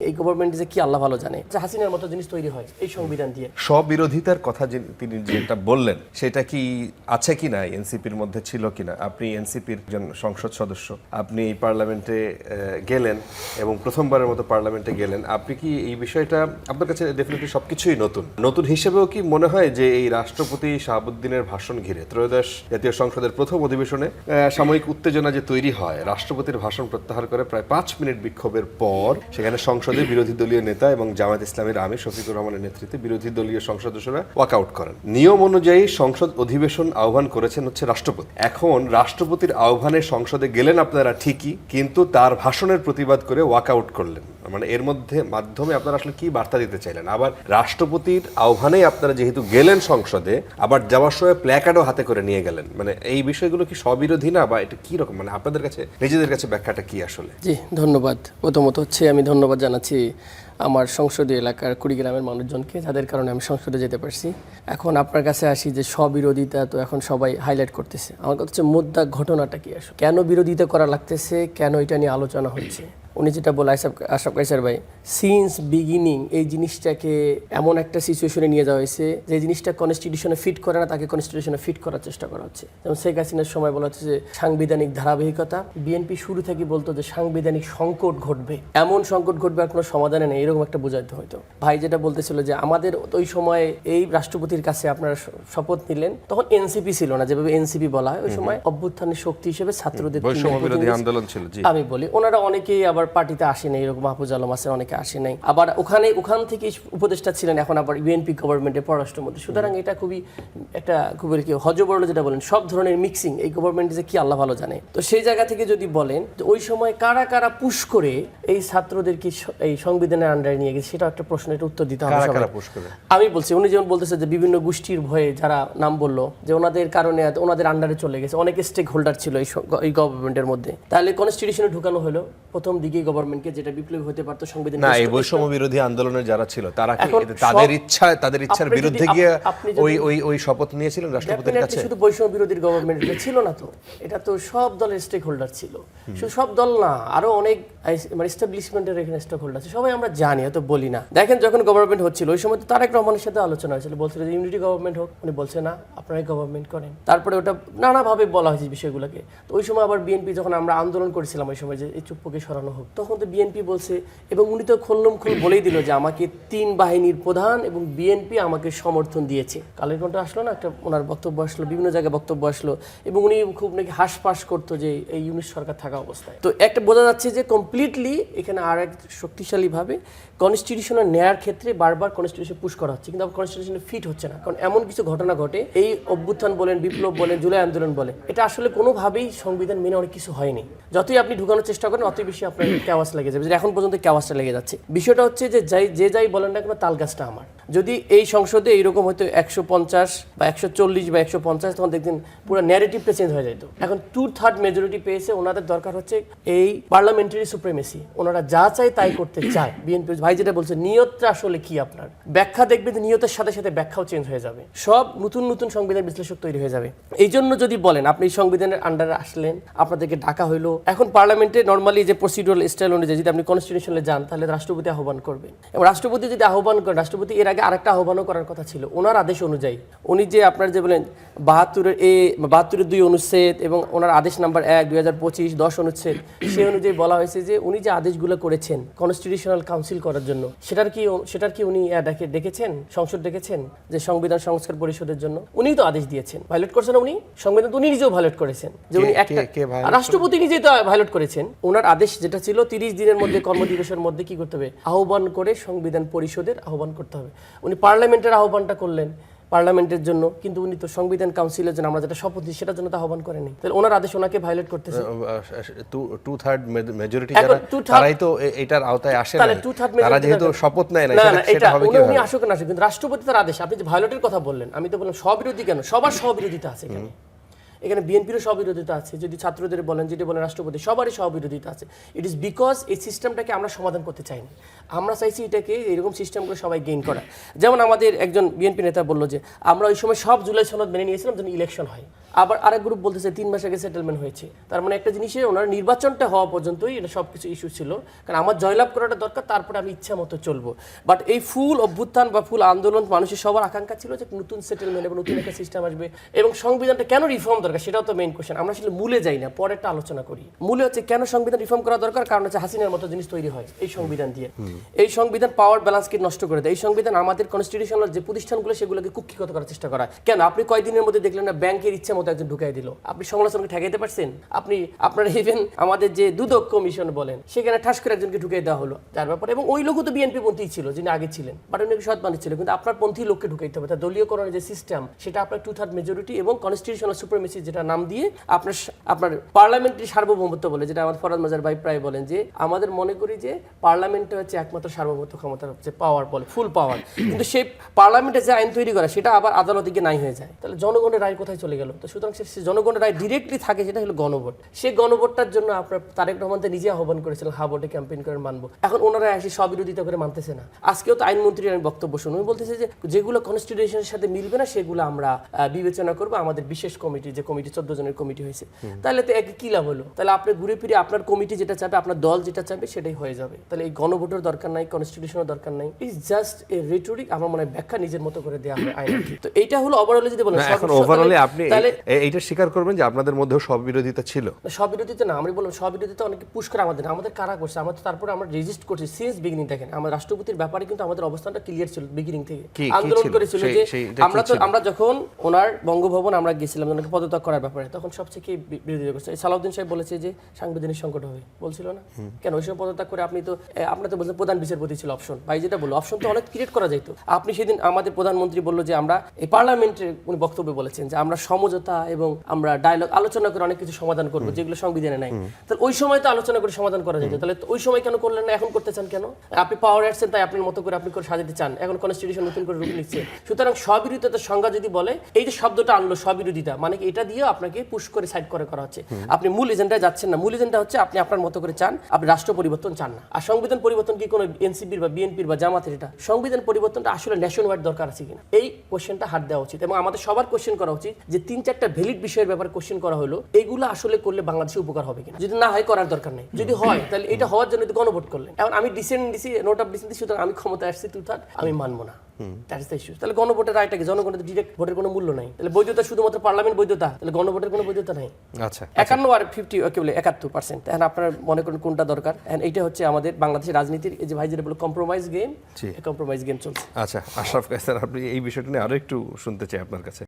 এই গভর্নমেন্ট যে কি আল্লাহ ভালো জানে, যে হাসিনার মতো জিনিস তৈরি হয় এই সংবিধান দিয়ে। স্ববিরোধিতার কথা তিনি যেটা বললেন সেটা কি আছে কিনা, এনসিপির মধ্যে ছিল কিনা? আপনি এনসিপির একজন সংসদ সদস্য, আপনি পার্লামেন্টে গেলেন এবং প্রথমবারের মতো পার্লামেন্টে গেলেন, আপনি কি এই বিষয়টা আপনার কাছে ডেফিনেটলি সবকিছুই নতুন হিসেবেও কি মনে হয় যে এই রাষ্ট্রপতি শাহাবুদ্দিনের ভাষণ ঘিরে ত্রয়োদশ জাতীয় সংসদের প্রথম অধিবেশনে সাময়িক উত্তেজনা যে তৈরি হয়, রাষ্ট্রপতির ভাষণ প্রত্যাহার করে প্রায় 5 মিনিট বিক্ষোভের পর সেখানে সংসদে বিরোধী দলীয় নেতা এবং জামায়াত ইসলামের আমির শফিকুর রহমানের নেতৃত্বে বিরোধী দলীয় সংসদ সদস্যরা ওয়াকআউট করেন? নিয়ম অনুযায়ী সংসদ অধিবেশন আহ্বান করেছেন হচ্ছে রাষ্ট্রপতি। এখন রাষ্ট্রপতির আহ্বানে সংসদে গেলেন আপনারা ঠিকই, কিন্তু তার ভাষণের প্রতিবাদ করে ওয়াকআউট করলেন। মানে এর মাধ্যমে আপনারা আসলে কি বার্তা দিতে চাইলেন? আবার রাষ্ট্রপতির আহ্বানেই আপনারা যেহেতু গেলেন সংসদে, আবার যাওয়ার সময় প্ল্যাকার্ডও হাতে করে নিয়ে গেলেন, মানে এই বিষয়গুলো কি স্ববিরোধী না, বা এটা কি রকম, মানে আপনাদের কাছে নিজেদের কাছে ব্যাখ্যাটা কি আসলে? জি ধন্যবাদ। প্রথমত হচ্ছে আমি ধন্যবাদ জানাচ্ছি আমার সংসদীয় এলাকার কুড়িগ্রামের মানুষজনকে, যাদের কারণে আমি সংসদে যেতে পারছি। এখন আপনার কাছে আসি যে স্ববিরোধিতা তো এখন সবাই হাইলাইট করতেছে। আমার কথা হচ্ছে মুদ্রা ঘটনাটা কি আসলে, কেন বিরোধিতা করা লাগতেছে, কেন এটা নিয়ে আলোচনা হচ্ছে। উনি যেটা বলে আশরাফ কায়সার ভাই, সিন্স বিগিনিং এই জিনিসটাকে এমন একটা সিচুয়েশনে নিয়ে যাওয়া হয়েছে যে জিনিসটা কনস্টিটিউশনে ফিট করে না, তাকে কনস্টিটিউশনে ফিট করার চেষ্টা করা হচ্ছে। যেমন শেখ হাসিনার সময় বলা হচ্ছে যে সাংবিধানিক ধারাবাহিকতা, বিএনপি শুরু থেকে বলতো যে সাংবিধানিক সংকট ঘটবে, এমন সংকট ঘটবে আর কোনো সমাধানে নেই, এরকম একটা বোঝাইতে হয়তো। ভাই যেটা বলতেছিল যে আমাদের ওই সময় এই রাষ্ট্রপতির কাছে আপনারা শপথ নিলেন, তখন এনসিপি ছিল না, যেভাবে এনসিপি বলা হয় ওই সময় অভ্যুত্থানের শক্তি হিসেবে ছাত্রদের বৈষম্যবিরোধী আন্দোলন ছিল। আমি বলি ওনারা অনেকেই আবার পার্টিতে আসে নাই, এরকম মাহফুজ আলম আছে, অনেকে আসে নাই, আবার ওখান থেকে উপদেষ্টা ছিলেন, এখন আবার বিএনপি গভর্নমেন্টের পররাষ্ট্রমন্ত্রী। সুতরাং এটা খুবই কি হজবরল যেটা বলেন, সব ধরনের মিক্সিং এই গভর্নমেন্ট যে কি আল্লাহ ভালো জানে। তো সেই জায়গা থেকে যদি বলেন যে ওই সময় কারা কারা পুশ করে এই ছাত্রদের কি এই সংবিধানের আন্ডারে নিয়ে গেছে, সেটা একটা প্রশ্ন, এটা উত্তর দিতে হবে। আমি বলছি উনি যেমন বলতেছে যে বিভিন্ন গোষ্ঠীর ভয়ে যারা নাম বললো যে ওনাদের কারণে ওনাদের আন্ডারে চলে গেছে, অনেক স্টেক হোল্ডার ছিল এই গভর্নমেন্টের মধ্যে, তাহলে কনস্টিটিউশনে ঢুকানো হলো প্রথম দিকে গভর্নমেন্টকে, যেটা বিপ্লবী হতে পারতো সংবিধান না। এই বৈষম্য বিরোধী আন্দোলনের যারা ছিল তারা কি তাদের ইচ্ছার বিরুদ্ধে গিয়ে ওই শপথ নিয়েছিলেন রাষ্ট্রপতির কাছে? শুধু বৈষম্য বিরোধী গভর্নমেন্ট ছিল না তো, এটা তো সব দলের স্টেক হোল্ডার ছিল। শুধু সব দল না, আরো অনেক মানে এস্টাবলিশমেন্টের এখানে স্টেক হোল্ডার আছে, সবাই আমরা জানি, হয়তো বলি না। দেখেন যখন গভর্নমেন্ট হচ্ছিল ওই সময় তো তারেক রহমানের সাথে আলোচনা হয়েছিল, বলছিল যে ইউনিটি গভর্নমেন্ট হোক, উনি বলছে না আপনারাই গভর্নমেন্ট করেন। তারপরে ওটা নানাভাবে বলা হয়েছে বিষয়গুলোকে। তো ওই সময় আবার বিএনপি যখন আমরা আন্দোলন করেছিলাম ওই সময় যে এই চুপ্পুকে সরানো হোক, তখন তো বিএনপি বলছে, এবং উনি তো খুল্লম বলেই দিল যে আমাকে 3 বাহিনীর প্রধান এবং বিএনপি আমাকে সমর্থন দিয়েছে। কালের কণ্ঠ আসলো না, একটা ওনার বক্তব্য আসলো, বিভিন্ন জায়গায় বক্তব্য আসলো, এবং উনি খুব নাকি হাসপাস করতো যে এই ইউনিট সরকার থাকা অবস্থায়। তো একটা বোঝা যাচ্ছে যে কমপ্লিটলি এখানে আর এক শক্তিশালীভাবে কনস্টিটিউশনে নেয়ার ক্ষেত্রে বারবার কনস্টিটিউশন পুশ করা হচ্ছে, কিন্তু কনস্টিটিউশনে ফিট হচ্ছে না। কারণ এমন কিছু ঘটনা ঘটে, এই অভ্যুত্থান বলেন, বিপ্লব বলেন, জুলাই আন্দোলন বলেন, এটা আসলে কোনোভাবেই সংবিধান মেনে অনেক কিছু হয়নি। যতই আপনি ঢুকানোর চেষ্টা করেন অতই বেশি আপনার ক্যাওয়াস লেগে যাবে, এখন পর্যন্ত ক্যাওয়াসটা লেগে যাচ্ছে। বিষয়টা হচ্ছে যে যাই বলেন না কেন, তাল গাছটা আমার। যদি এই সংসদে এইরকম হয়তো 150 বা 140 বা 150, তখন দেখতেন পুরো ন্যারেটিভটা চেঞ্জ হয়ে যেত। এখন 2/3 মেজরিটি পেয়েছে, ওনাদের দরকার হচ্ছে এই পার্লামেন্টারি সুপ্রিমেসি, ওনারা যা চায় তাই করতে চায়। বিএনপি ভাই যেটা বলছে, নিয়তটা আসলে কি আপনার, ব্যাখ্যা দেখবে যে নিয়তের সাথে সাথে ব্যাখ্যাও চেঞ্জ হয়ে যাবে, সব নতুন সংবিধান বিশ্লেষক তৈরি হয়ে যাবে। এই জন্য যদি বলেন আপনি সংবিধানের আন্ডারে আসলেন, আপনাদেরকে ডাকা হইলো, এখন পার্লামেন্টে নর্মালি যে প্রসিডিউরাল স্টাইল অনুযায়ী যদি আপনি কনস্টিটিউশনে যান, তাহলে রাষ্ট্রপতি আহ্বান করবেন, এবং রাষ্ট্রপতি যদি আহ্বান করেন, রাষ্ট্রপতি এর আগে আরেকটা আহ্বানও করার কথা ছিল ওনার আদেশ অনুযায়ী। উনি যে আপনার যে বলেন 72-2 অনুচ্ছেদ এবং ওনার আদেশ নাম্বার 1/2025 10 অনুচ্ছেদ, সেই অনুযায়ী বলা হয়েছে যে উনি যে আদেশগুলো করেছেন কনস্টিটিউশনাল কাউন্সিল করার জন্য, সেটার কি উনি ডেকেছেন, সংসদ ডেকেছেন যে সংবিধান সংস্কার পরিষদের জন্য? উনিই তো আদেশ দিয়েছেন, ভায়োলেট করছেন উনি সংবিধান, উনি নিজেও ভায়োলেট করেছেন, যে উনি একটা রাষ্ট্রপতি নিজেই তো ভায়োলেট করেছেন। ওনার আদেশ যেটা ছিল 30 দিনের মধ্যে কর্মদিবসের মধ্যে কি করতে হবে, আহ্বান করে সংবিধান পরিষদের আহ্বান করতে হবে। উনি পার্লামেন্টের আহ্বানটা করলেন পার্লামেন্টের জন্য, কিন্তু উনি তো সংবিধান কাউন্সিলের জন্য আমরা যেটা শপথ দিই সেটার জন্য তো আহ্বান করেনি, তাহলে ওনার আদেশ ওনাকে ভায়োলেট করতেছে। 2/3 মেজরিটি তারাই তো এটার আওতায় আসে না, তারা যেহেতু শপথ নেয় না, সেটা হবে কি? উনি আসুক না আসুক, কিন্তু রাষ্ট্রপতি তার আদেশ। আপনি যে ভায়োলেটের কথা বললেন, আমি তো বললাম স্ববিরোধী কেন, সবার স্ববিরোধিতা আছে এখানে বিএনপিরও স্ববিরোধিতা আছে, যদি ছাত্রদের বলেন, যেটা বলেন রাষ্ট্রপতি, সবারই স্ববিরোধিতা আছে। ইট ইজ বিকজ এই সিস্টেমটাকে আমরা সমাধান করতে চাইনি, আমরা চাইছি এটাকে এরকম সিস্টেমগুলো সবাই গেইন করা। যেমন আমাদের একজন বিএনপি নেতা বললো যে আমরা ওই সময় সব জুলাই সনদ মেনে নিয়েছিলাম যেন ইলেকশন হয়, আবার আরেক গ্রুপ বলতেছে 3 মাস আগে সেটেলমেন্ট হয়েছে। তার মানে একটা জিনিসে ওনার নির্বাচনটা হওয়া পর্যন্তই এটা সবকিছু ইস্যু ছিল, কারণ আমার জয়লাভ করাটা দরকার, তারপরে আমি ইচ্ছা মতো চলবো। বাট এই ফুল অভ্যুত্থান বা ফুল আন্দোলন মানুষের সবার আকাঙ্ক্ষা ছিল যে নতুন সেটেলমেন্ট এবং নতুন একটা সিস্টেম আসবে, এবং সংবিধানটা কেন রিফর্ম দরকার সেটাও তো মেইন কোশ্চেন। আমরা আসলে মূলে যাই না, পরে একটা আলোচনা করি। মূলে হচ্ছে কেন সংবিধান রিফর্ম করা দরকার, কারণ হচ্ছে হাসিনার মতো জিনিস তৈরি হয় এই সংবিধান দিয়ে। এই সংবিধান পাওয়ার ব্যালেন্সকে নষ্ট করে দেয়। এই সংবিধান আমাদের কনস্টিটিউশনাল যে প্রতিষ্ঠানগুলো সেগুলোকে কুক্ষিগত করার চেষ্টা করা। কেন আপনি কয়দিনের মধ্যে দেখলেন না ব্যাংকের ইচ্ছা মতো একজন ঢুকাই দিল, আপনি সমালোচনাকে ঠেকাইতে পারছেন? আপনি আপনার ইভেন আমাদের যে দুদক কমিশন বলেন সেখানে ঠাস করে একজনকে ঢুকাই দেওয়া হলো যার ব্যাপারে, এবং ওই লোকও তো বিএনপি পন্থী ছিল যিনি আগে ছিলেন, বাট উনি সৎ মানুষ ছিল, কিন্তু আপনার পন্থী লোককে ঢুকাইতে হবে। তার দলীয়করণের যে সিস্টেম সেটা আপনার 2/3 মেজরিটি এবং কনস্টিটিউশনাল সুপ্রিমেসি যেটা নাম দিয়ে আপনার পার্লামেন্টারি সার্বভৌমত্ব বলে, যেটা আমাদের ফরাদ মাজার ভাই প্রায় বলেন যে আমাদের মনে করি যে পার্লামেন্টে হচ্ছে একমাত্র সার্বভৌমত্ব ক্ষমতার হচ্ছে পাওয়ার বলে, ফুল পাওয়ার। কিন্তু সেই পার্লামেন্টে যে আইন তৈরি করা সেটা আবার আদালতে গিয়ে নাই হয়ে যায়, তাহলে জনগণের রায় কোথায় চলে গেল? তো সুতরাং সে জনগণের রায় ডিরেক্টলি থাকে, সেটা হলো গণভোট। সেই গণভোটটার জন্য আপনার তারেক রহমান তো নিজে আহ্বান করেছিলেন হা ভোটে ক্যাম্পেইন করে মানবো। এখন ওনারা এসে স্ববিরোধিতা করে মানতেছে না। আজকেও তো আইনমন্ত্রীর আমি বক্তব্য শুনুন, উনি বলতেছে যে যেগুলো কনস্টিটিউশনের সাথে মিলবে না সেগুলো আমরা বিবেচনা করবো, আমাদের বিশেষ কমিটি, যে কমিটি 14 জনের কমিটি হয়েছে। তাহলে তো একই কি লাভ হলো? তাহলে আপনি ঘুরে ফিরে আপনার কমিটি যেটা চাবে, আপনার দল যেটা চাবে সেটাই হয়ে যাবে। তাহলে এই গণভোটের দরকার নাই, কনস্টিটিউশনের দরকার নাই, ইজ জাস্ট এ রিটোরিক। আমার মনে হয় ব্যাখ্যা নিজের মতো করে দেওয়া হয় আইন। তো এইটা হলো ওভারঅলে যদি বলেন, এখন ওভারঅলে আপনি এইটা স্বীকার করবেন যে আপনাদের মধ্যেও সব বিরোধিতা ছিল? স্ববিরোধিতা না, আমি বললাম স্ববিরোধিতা অনেকে পুশ করে আমাদের কারা করছে, আমাদের তারপরে আমরা রেজিস্ট করছি সিন্স বিগিনিং। দেখেন আমার রাষ্ট্রপতির ব্যাপারে কিন্তু আমাদের অবস্থানটা ক্লিয়ার ছিল বিগিনিং থেকে, আন্দোলন করেছিল যে আমরা যখন ওনার বঙ্গভবন আমরা গেছিলাম ওনাকে পদত্যাগ করার ব্যাপারে, তখন সবচেয়ে কি বিরোধিতা করছে সালাউদ্দিন সাহেব বলেছে যে সাংবিধানিক সংকট হবে, বলছিল না? কেন ওই সময় পদত্যাগ করে আপনি তো বলছেন প্রধান বিচারপতি ছিল অপশন, ভাই যেটা বললো অপশন তো অনেক ক্রিয়েট করা যেত। আপনি সেদিন আমাদের প্রধানমন্ত্রী বললো যে আমরা এই পার্লামেন্টে উনি বক্তব্যে বলেছেন যে আমরা সমঝোতা এবং আমরা ডায়লগ আলোচনা করে অনেক কিছু সমাধান করবো যেগুলো সংবিধানে নাই। তাহলে ওই সময় তো আলোচনা করে সমাধান করা যেত, তাহলে ওই সময় কেন করলেন না, এখন করতে চান কেন? আপনি পাওয়ার আসছেন তাই আপনার মতো করে আপনি করে সাজাতে চান, এখন কনস্টিটিউশন নতুন করে রূপ নিচ্ছে। সুতরাং স্ববিরোধিতার সংজ্ঞা যদি বলে, এই যে শব্দটা আনলো স্ববিরোধিতা, মানে এটা দিয়ে আপনাকে পুশ করে সাইড করা হচ্ছে। আপনি মূল এজেন্ডায় যাচ্ছেন না। মূল এজেন্ডা হচ্ছে আপনি আপনার মতো করে চান, আপনি রাষ্ট্র পরিবর্তন চান না। আর সংবিধান পরিবর্তন কি কোনো এনসিপির বা বিএনপির বা জামাতের? এটা সংবিধান পরিবর্তনটা আসলে ন্যাশন ওয়াইড দরকার আছে কিনা, এই কোশ্চেনটা হাত দেওয়া উচিত। এবং আমাদের সবার কোশ্চেন করা উচিত যে 3-4টা ভ্যালিড বিষয়ের ব্যাপারে কোশ্চেন করা হলো, এইগুলো আসলে করলে বাংলাদেশে উপকার হবে কিনা। যদি না হয় করার দরকার নেই, যদি হয় তাহলে এটা হওয়ার জন্য গণভোট করলেন। এখন আমি ডিসেন্ট দিছি, নোট অফ ডিসেন্ট দিছি, সুতরাং আমি ক্ষমতায় আসছি, আমি মানবো না। তাহলে গণভোটের রায়টাকে জনগণের ডিরেক্ট ভোটের কোনো মূল্য নাই। তাহলে বৈধতা শুধুমাত্র পার্লামেন্ট বৈধতা, তাহলে গণভোটের কোনো বৈধতা নাই। আচ্ছা 51 আর 50 কি বলে 71%। এখন আপনারা মনে করেন কোনটা দরকার? এইটা হচ্ছে আমাদের বাংলাদেশের রাজনীতির এই যে ভাই যেটা বলে কম্প্রোমাইজ গেম, কম্প্রোমাইজ গেম চলছে। আচ্ছা আশরাফ কায়সার, আপনি এই বিষয়টা নিয়ে আরো একটু শুনতে চাই আপনার কাছে।